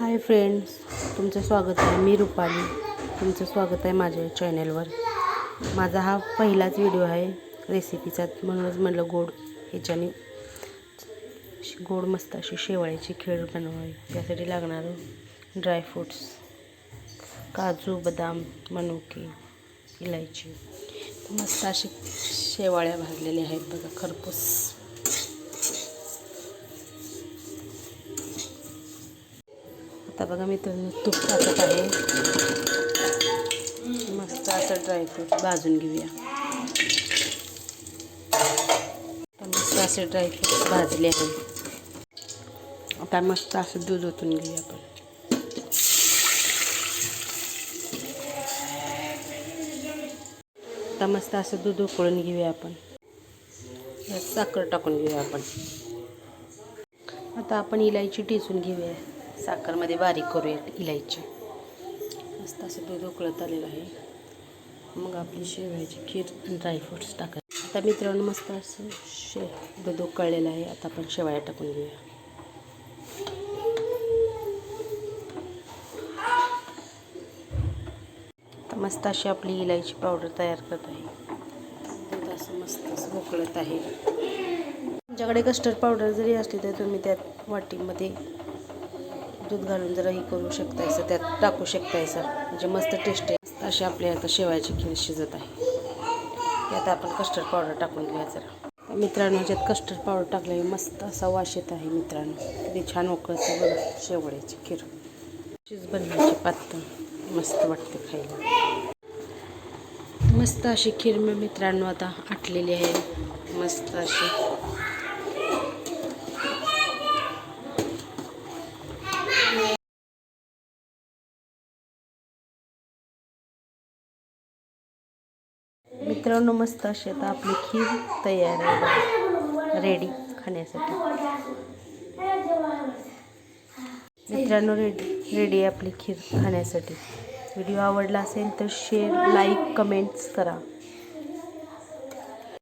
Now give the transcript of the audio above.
Hi friends, तुमचं स्वागत आहे. मी रुपाली. तुमचं स्वागत आहे माझ्या चॅनलवर. माझा हा पहिलाच व्हिडिओ आहे रेसिपीचा, म्हणूनच म्हटलं ह्याच्याने गोड मस्त अशी शेवाळ्याची खीर बनवावी. त्यासाठी लागणारं ड्रायफ्रूट्स, काजू, बदाम, मनुके, इलायची. मस्त अशी शेवाळ्या भाजलेल्या आहेत बघा, खरपूस. आता बघा मित्रांनो, तूप टाकत आहे. मस्त असं ड्रायफ्रूट भाजून घेऊया. मस्त असे ड्रायफ्रूट भाजले आहे. आता मस्त असं दूध ओतून घेऊया आपण. आता मस्त असं दूध उकळून घेऊया आपण. यात साखर टाकून घेऊया आपण. आता आपण इलायची टेचून घेऊया. साखरमध्ये बारीक करूया इलायची. मस्त असं दूध उकळत आलेलं आहे. मग आपली शेवयाची खीर ड्रायफ्रूट्स टाकायचे. आता मित्रांनो, मस्त असं दूध उकळलेलं आहे. आता आपण शेवया टाकून घेऊया. आता मस्त अशी आपली इलायची पावडर तयार करत आहे. दूध असं मस्त असं उकळत आहे. तुमच्याकडे कस्टर्ड पावडर जरी असली तर तुम्ही त्यात वाटीमध्ये दूध घालून जरा हे करू शकतायचं, त्यात टाकू शकतायचं, म्हणजे मस्त टेस्ट आहे. अशी आपल्या आता शेवयाची खीर शिजत आहे. यात आपण कस्टर्ड पावडर टाकून घेऊया जरा. मित्रांनो, ज्यात कस्टर्ड पावडर टाकल्याने मस्त असा वास येत आहे. मित्रांनो, किती छान उकळते बघा शेवयाची खीर. चीज बनवायची पातळ, मस्त वाटते खायला. मस्त अशी खीर मित्रांनो आता आटलेली आहे. मस्त अशी मित्रांनो, मस्त अशी आता आपली खीर तयार आहे, रेडी खाण्यासाठी. मित्रांनो, रेडी आहे आपली खीर खाण्यासाठी. व्हिडिओ आवडला असेल तर शेअर, लाईक, कमेंट्स करा.